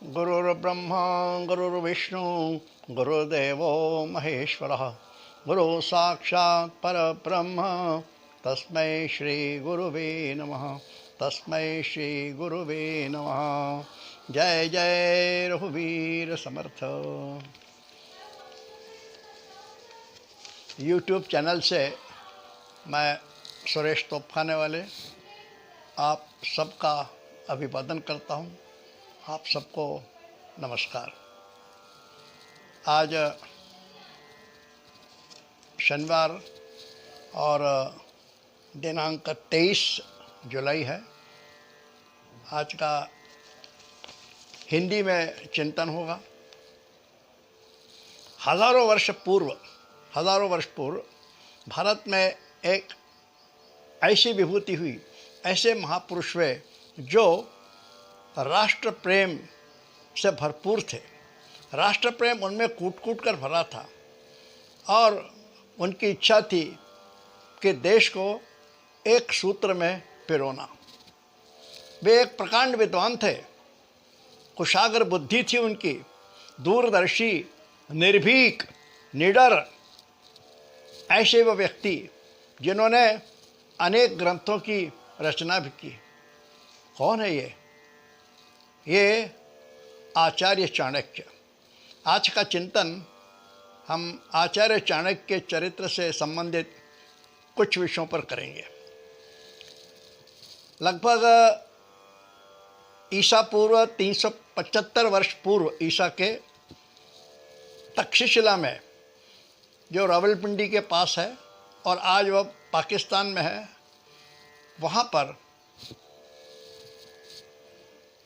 गुरुर्ब्रह्मा गुरुर्विष्णु गुरुर्देवो महेश्वरः गुरु साक्षात् परब्रह्म तस्मै श्री गुरुवे नमः। तस्मै श्री गुरुवे नमः। जय जय रघुवीर समर्थ। यूट्यूब चैनल से मैं सुरेश तोपखाने वाले आप सबका अभिवादन करता हूँ। आप सबको नमस्कार। आज शनिवार और दिनांक 23 जुलाई है। आज का हिंदी में चिंतन होगा। हज़ारों वर्ष पूर्व भारत में एक ऐसी विभूति हुई, ऐसे महापुरुष हुए जो राष्ट्र प्रेम से भरपूर थे। राष्ट्र प्रेम उनमें कूट कूट कर भरा था और उनकी इच्छा थी कि देश को एक सूत्र में पिरोना। वे एक प्रकांड विद्वान थे, कुशाग्र बुद्धि थी उनकी, दूरदर्शी, निर्भीक, निडर, ऐसे वो व्यक्ति जिन्होंने अनेक ग्रंथों की रचना भी की। कौन है ये आचार्य चाणक्य। आज का चिंतन हम आचार्य चाणक्य के चरित्र से संबंधित कुछ विषयों पर करेंगे। लगभग ईसा पूर्व 375 वर्ष पूर्व ईसा के तक्षशिला में, जो रावलपिंडी के पास है और आज वह पाकिस्तान में है, वहाँ पर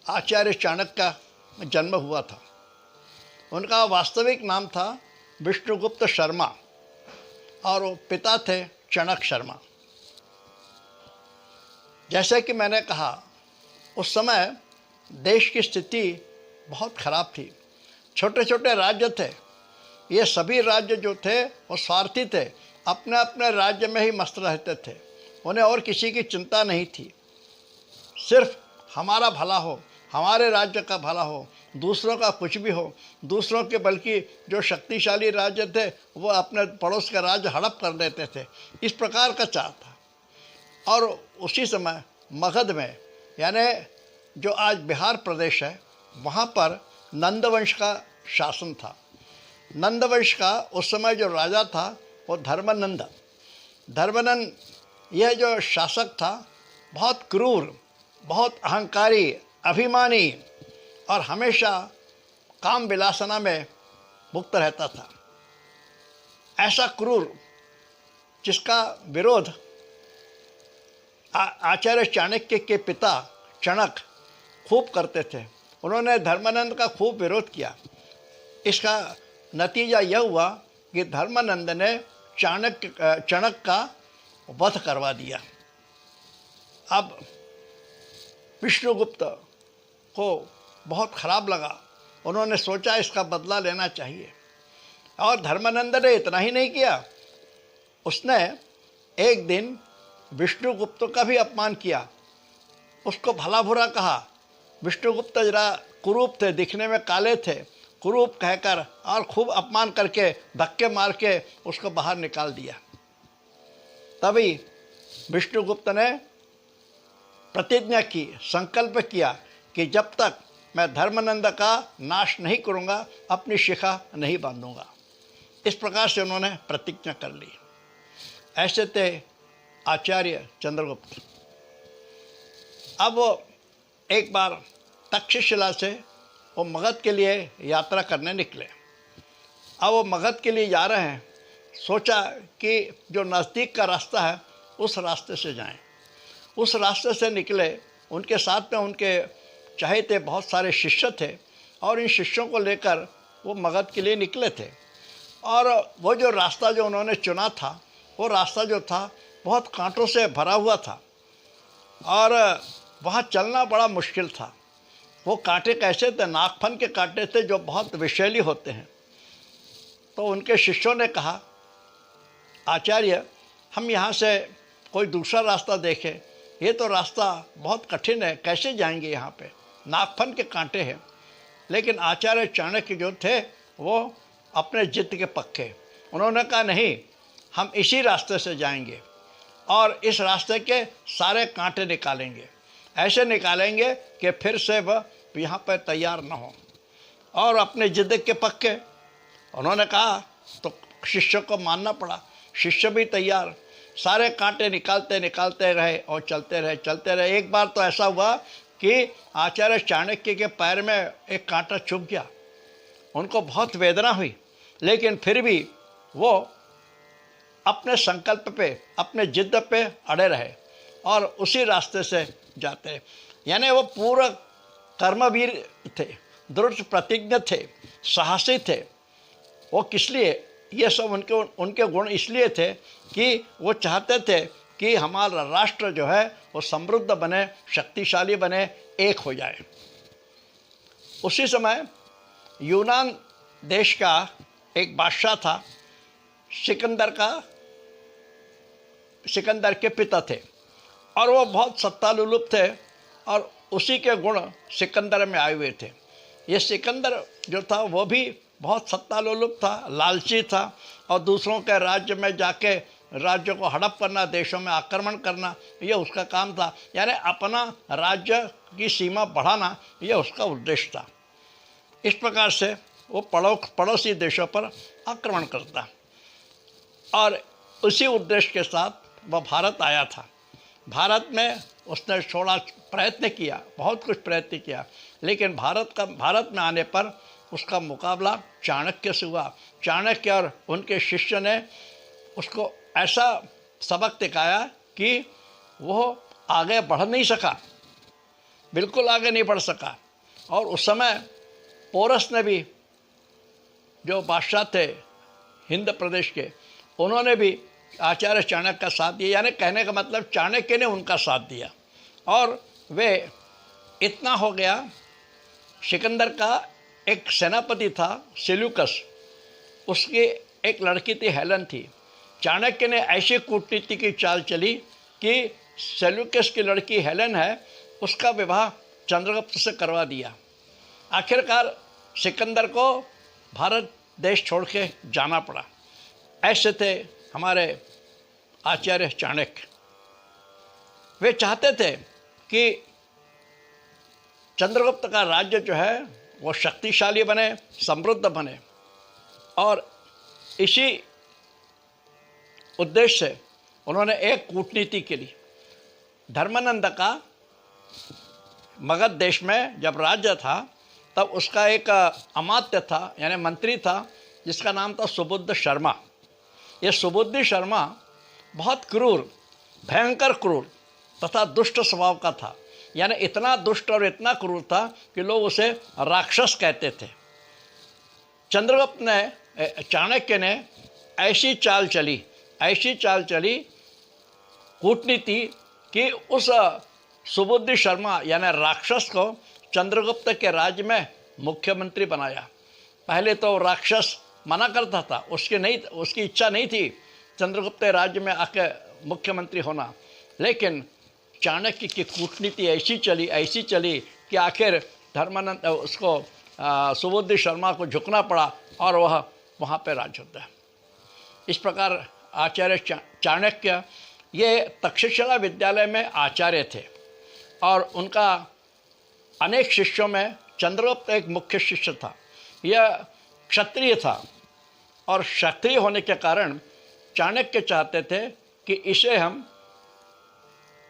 आचार्य चाणक्य का जन्म हुआ था। उनका वास्तविक नाम था विष्णुगुप्त शर्मा और वो पिता थे चणक शर्मा। जैसे कि मैंने कहा, उस समय देश की स्थिति बहुत खराब थी। छोटे छोटे राज्य थे। ये सभी राज्य जो थे वो स्वार्थी थे, अपने अपने राज्य में ही मस्त रहते थे। उन्हें और किसी की चिंता नहीं थी। सिर्फ हमारा भला हो, हमारे राज्य का भला हो, दूसरों का कुछ भी हो। दूसरों के, बल्कि जो शक्तिशाली राज्य थे वो अपने पड़ोस का राज्य हड़प कर देते थे। इस प्रकार का चाल था। और उसी समय मगध में, यानी जो आज बिहार प्रदेश है, वहाँ पर नंदवंश का शासन था। नंदवंश का उस समय जो राजा था वो धर्मानंद। यह जो शासक था बहुत क्रूर, बहुत अहंकारी, अभिमानी और हमेशा काम विलासना में मुक्त रहता था। ऐसा क्रूर जिसका विरोध आचार्य चाणक्य के पिता चणक खूब करते थे। उन्होंने धर्मानंद का खूब विरोध किया। इसका नतीजा यह हुआ कि धर्मानंद ने चणक का वध करवा दिया। अब विष्णुगुप्त को बहुत खराब लगा। उन्होंने सोचा इसका बदला लेना चाहिए। और धर्मानंद ने इतना ही नहीं किया, उसने एक दिन विष्णुगुप्त का भी अपमान किया, उसको भला बुरा कहा। विष्णुगुप्त जरा कुरूप थे, दिखने में काले थे, कुरूप कहकर और खूब अपमान करके धक्के मार के उसको बाहर निकाल दिया। तभी विष्णुगुप्त ने प्रतिज्ञा की, संकल्प किया कि जब तक मैं धर्मानंद का नाश नहीं करूँगा, अपनी शिखा नहीं बांधूंगा। इस प्रकार से उन्होंने प्रतिज्ञा कर ली। ऐसे थे आचार्य चंद्रगुप्त। अब वो एक बार तक्षशिला से वो मगध के लिए यात्रा करने निकले। अब वो मगध के लिए जा रहे हैं। सोचा कि जो नज़दीक का रास्ता है उस रास्ते से जाएं। उस रास्ते से निकले। उनके साथ में उनके चाहते बहुत सारे शिष्य थे और इन शिष्यों को लेकर वो मगध के लिए निकले थे। और वो जो रास्ता जो उन्होंने चुना था, वो रास्ता जो था बहुत कांटों से भरा हुआ था और वहाँ चलना बड़ा मुश्किल था। वो कांटे कैसे थे? नागफन के कांटे थे जो बहुत विषैली होते हैं। तो उनके शिष्यों ने कहा, आचार्य, हम यहाँ से कोई दूसरा रास्ता देखें, ये तो रास्ता बहुत कठिन है, कैसे जाएंगे यहाँ पे, नागफन के कांटे हैं। लेकिन आचार्य चाणक्य जो थे वो अपने जिद के पक्के। उन्होंने कहा नहीं, हम इसी रास्ते से जाएंगे और इस रास्ते के सारे कांटे निकालेंगे, ऐसे निकालेंगे कि फिर से वह यहाँ पर तैयार न हो। और अपने जिद के पक्के उन्होंने कहा तो शिष्य को मानना पड़ा। शिष्य भी तैयार, सारे कांटे निकालते निकालते रहे और चलते रहे। एक बार तो ऐसा हुआ कि आचार्य चाणक्य के पैर में एक कांटा चुभ गया। उनको बहुत वेदना हुई, लेकिन फिर भी वो अपने संकल्प पे, अपने जिद पे अड़े रहे और उसी रास्ते से जाते रहे। यानी वो पूरा कर्मवीर थे, दृढ़ प्रतिज्ञ थे, साहसी थे। वो किस लिए? ये सब उनके गुण इसलिए थे कि वो चाहते थे कि हमारा राष्ट्र जो है वो समृद्ध बने, शक्तिशाली बने, एक हो जाए। उसी समय यूनान देश का एक बादशाह था, सिकंदर के पिता थे और वो बहुत सत्तालुलुप थे और उसी के गुण सिकंदर में आए हुए थे। ये सिकंदर जो था वो भी बहुत सत्तालुलुप था, लालची था और दूसरों के राज्य में जाके राज्य को हड़प करना, देशों में आक्रमण करना, ये उसका काम था। यानी अपना राज्य की सीमा बढ़ाना, ये उसका उद्देश्य था। इस प्रकार से वो पड़ोसी देशों पर आक्रमण करता और उसी उद्देश्य के साथ वह भारत आया था। भारत में उसने थोड़ा प्रयत्न किया, बहुत कुछ प्रयत्न किया, लेकिन भारत में आने पर उसका मुकाबला चाणक्य से हुआ। चाणक्य और उनके शिष्य ने उसको ऐसा सबक सिखाया कि वो आगे बढ़ नहीं सका, बिल्कुल आगे नहीं बढ़ सका। और उस समय पोरस ने भी, जो बादशाह थे हिंद प्रदेश के, उन्होंने भी आचार्य चाणक्य का साथ दिया। यानी कहने का मतलब चाणक्य ने उनका साथ दिया और वे इतना हो गया। सिकंदर का एक सेनापति था सेल्यूकस, उसकी एक लड़की थी, हेलन थी। चाणक्य ने ऐसी कूटनीति की चाल चली कि सेल्यूकस की लड़की हेलन है, उसका विवाह चंद्रगुप्त से करवा दिया। आखिरकार सिकंदर को भारत देश छोड़ के जाना पड़ा। ऐसे थे हमारे आचार्य चाणक्य। वे चाहते थे कि चंद्रगुप्त का राज्य जो है वो शक्तिशाली बने, समृद्ध बने और इसी उद्देश्य से उन्होंने एक कूटनीति के लिए धर्मानंद का मगध देश में जब राज्य था तब उसका एक अमात्य था, यानी मंत्री था, जिसका नाम था सुबुद्ध शर्मा। ये सुबुद्धि शर्मा बहुत क्रूर, भयंकर क्रूर तथा दुष्ट स्वभाव का था। यानी इतना दुष्ट और इतना क्रूर था कि लोग उसे राक्षस कहते थे। चंद्रगुप्त ने, चाणक्य ने ऐसी चाल चली कूटनीति कि उस सुबुद्धि शर्मा यानी राक्षस को चंद्रगुप्त के राज्य में मुख्यमंत्री बनाया। पहले तो राक्षस मना करता था, उसकी इच्छा नहीं थी चंद्रगुप्त राज्य में आके मुख्यमंत्री होना, लेकिन चाणक्य की कूटनीति ऐसी चली कि आखिर धर्मानंद उसको सुबुद्धि शर्मा को झुकना पड़ा और वह वहाँ पर राज होता है। इस प्रकार आचार्य चाणक्य ये तक्षशिला विद्यालय में आचार्य थे और उनका अनेक शिष्यों में चंद्रगुप्त एक मुख्य शिष्य था। यह क्षत्रिय था और क्षत्रिय होने के कारण चाणक्य चाहते थे कि इसे हम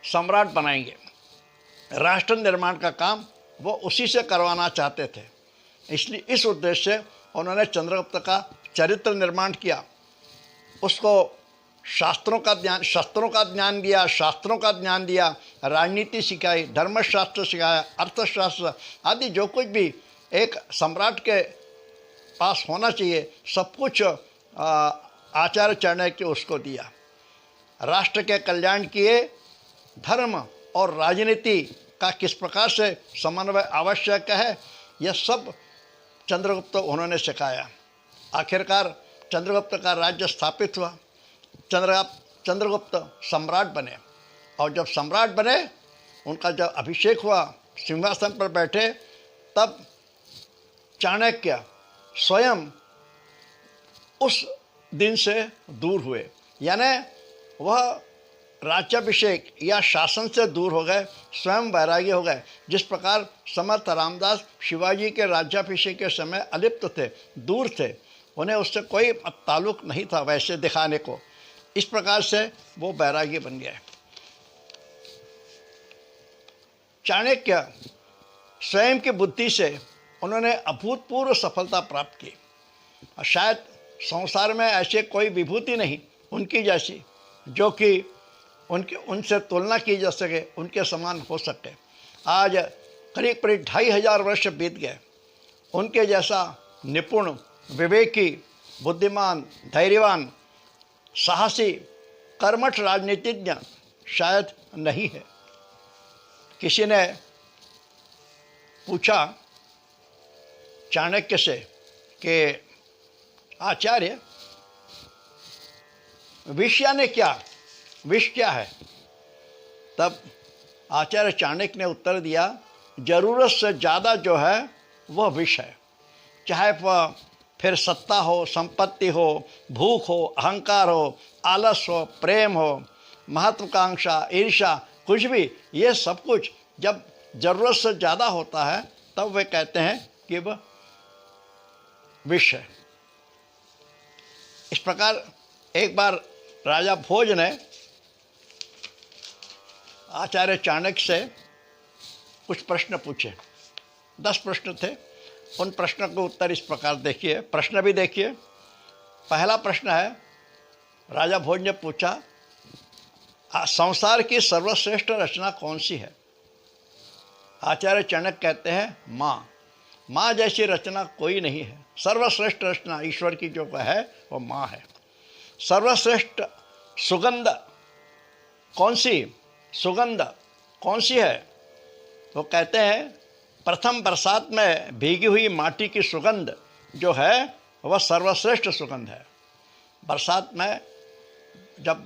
सम्राट बनाएंगे, राष्ट्र निर्माण का काम वो उसी से करवाना चाहते थे। इसलिए इस उद्देश्य से उन्होंने चंद्रगुप्त का चरित्र निर्माण किया, उसको शस्त्रों का ज्ञान दिया, राजनीति सिखाई, धर्मशास्त्र सिखाया, अर्थशास्त्र आदि जो कुछ भी एक सम्राट के पास होना चाहिए सब कुछ आचार्य चाणक्य उसको दिया। राष्ट्र के कल्याण किए, धर्म और राजनीति का किस प्रकार से समन्वय आवश्यक है, यह सब चंद्रगुप्त उन्होंने सिखाया। आखिरकार चंद्रगुप्त का राज्य स्थापित हुआ, चंद्रगुप्त सम्राट बने और जब सम्राट बने, उनका जब अभिषेक हुआ, सिंहासन पर बैठे, तब चाणक्य स्वयं उस दिन से दूर हुए, यानी वह राज्याभिषेक या शासन से दूर हो गए, स्वयं वैरागी हो गए। जिस प्रकार समर्थ रामदास शिवाजी के राज्याभिषेक के समय अलिप्त थे, दूर थे, उन्हें उससे कोई ताल्लुक नहीं था वैसे दिखाने को, इस प्रकार से वो वैरागी बन गए। चाणक्य स्वयं की बुद्धि से उन्होंने अभूतपूर्व सफलता प्राप्त की, और शायद संसार में ऐसे कोई विभूति नहीं उनकी जैसी जो कि उनसे तुलना की जा सके, उनके समान हो सके। आज करीब 2500 वर्ष बीत गए, उनके जैसा निपुण, विवेकी, बुद्धिमान, धैर्यवान, साहसी, कर्मठ राजनीतिज्ञ शायद नहीं है। किसी ने पूछा चाणक्य से कि आचार्य, विष यानी क्या, विष क्या है? तब आचार्य चाणक्य ने उत्तर दिया, जरूरत से ज़्यादा जो है वह विष है। चाहे वह फिर सत्ता हो, संपत्ति हो, भूख हो, अहंकार हो, आलस हो, प्रेम हो, महत्वाकांक्षा, ईर्ष्या, कुछ भी, ये सब कुछ जब ज़रूरत से ज़्यादा होता है तब वे कहते हैं कि वह विष है। इस प्रकार एक बार राजा भोज ने आचार्य चाणक्य से कुछ प्रश्न पूछे, 10 प्रश्न थे। उन प्रश्नों के उत्तर इस प्रकार देखिए, प्रश्न भी देखिए। पहला प्रश्न है, राजा भोज ने पूछा, संसार की सर्वश्रेष्ठ रचना कौन सी है? आचार्य चाणक्य कहते हैं, माँ। माँ जैसी रचना कोई नहीं है। सर्वश्रेष्ठ रचना ईश्वर की जो है वो माँ है। सर्वश्रेष्ठ सुगंध कौन सी, सुगंध कौन सी है? वो कहते हैं, प्रथम बरसात में भीगी हुई माटी की सुगंध जो है वह सर्वश्रेष्ठ सुगंध है। बरसात में जब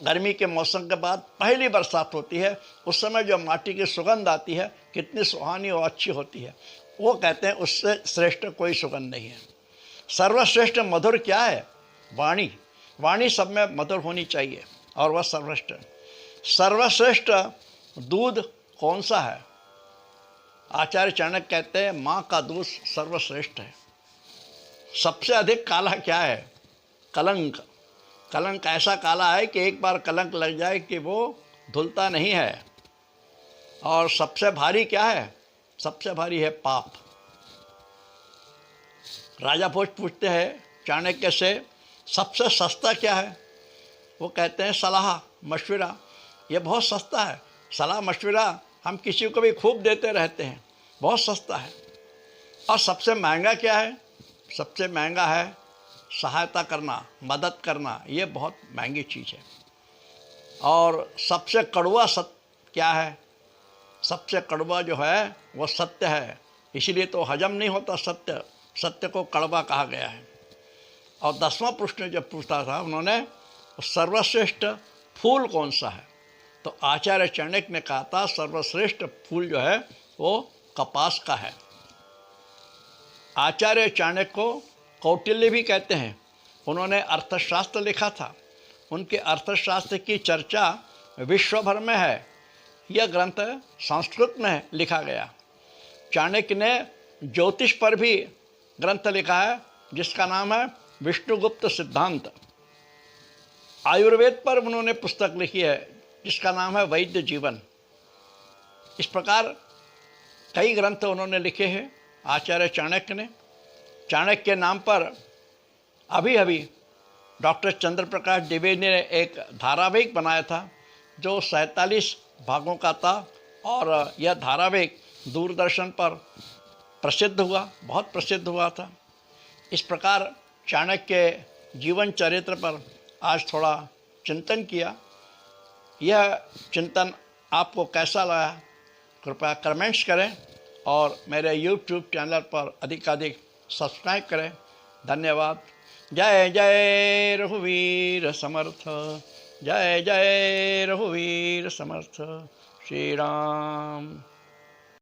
गर्मी के मौसम के बाद पहली बरसात होती है, उस समय जो माटी की सुगंध आती है कितनी सुहानी और अच्छी होती है। वो कहते हैं उससे श्रेष्ठ कोई सुगंध नहीं है। सर्वश्रेष्ठ मधुर क्या है? वाणी। वाणी सब में मधुर होनी चाहिए और वह सर्वश्रेष्ठ। सर्वश्रेष्ठ दूध कौन सा है? आचार्य चाणक्य कहते हैं, माँ का दूध सर्वश्रेष्ठ है। सबसे अधिक काला क्या है? कलंक। कलंक ऐसा काला है कि एक बार कलंक लग जाए कि वो धुलता नहीं है। और सबसे भारी क्या है? सबसे भारी है पाप। राजा भोज पूछते हैं चाणक्य से, सबसे सस्ता क्या है? वो कहते हैं, सलाह मशवरा। ये बहुत सस्ता है। सलाह मशवरा हम किसी को भी खूब देते रहते हैं, बहुत सस्ता है। और सबसे महंगा क्या है? सबसे महंगा है सहायता करना, मदद करना। ये बहुत महंगी चीज़ है। और सबसे कड़वा सत्य क्या है? सबसे कड़वा जो है वो सत्य है, इसीलिए तो हजम नहीं होता सत्य, सत्य को कड़वा कहा गया है। और 10वां प्रश्न जब पूछा था उन्होंने, सर्वश्रेष्ठ फूल कौन सा है? तो आचार्य चाणक्य ने कहा था, सर्वश्रेष्ठ फूल जो है वो कपास का है। आचार्य चाणक्य को कौटिल्य भी कहते हैं। उन्होंने अर्थशास्त्र लिखा था। उनके अर्थशास्त्र की चर्चा विश्व भर में है। यह ग्रंथ संस्कृत में लिखा गया। चाणक्य ने ज्योतिष पर भी ग्रंथ लिखा है जिसका नाम है विष्णुगुप्त सिद्धांत। आयुर्वेद पर उन्होंने पुस्तक लिखी है जिसका नाम है वैद्य जीवन। इस प्रकार कई ग्रंथ उन्होंने लिखे हैं आचार्य चाणक्य ने। चाणक्य के नाम पर अभी अभी डॉक्टर चंद्र प्रकाश द्विवेदी ने एक धारावाहिक बनाया था जो 47 भागों का था, और यह धारावाहिक दूरदर्शन पर प्रसिद्ध हुआ, बहुत प्रसिद्ध हुआ था। इस प्रकार चाणक्य के जीवन चरित्र पर आज थोड़ा चिंतन किया। यह चिंतन आपको कैसा लगा कृपया कमेंट्स करें और मेरे YouTube चैनल पर अधिकाधिक सब्सक्राइब करें। धन्यवाद। जय जय रघुवीर समर्थ, जय जय रघुवीर समर्थ। श्री राम।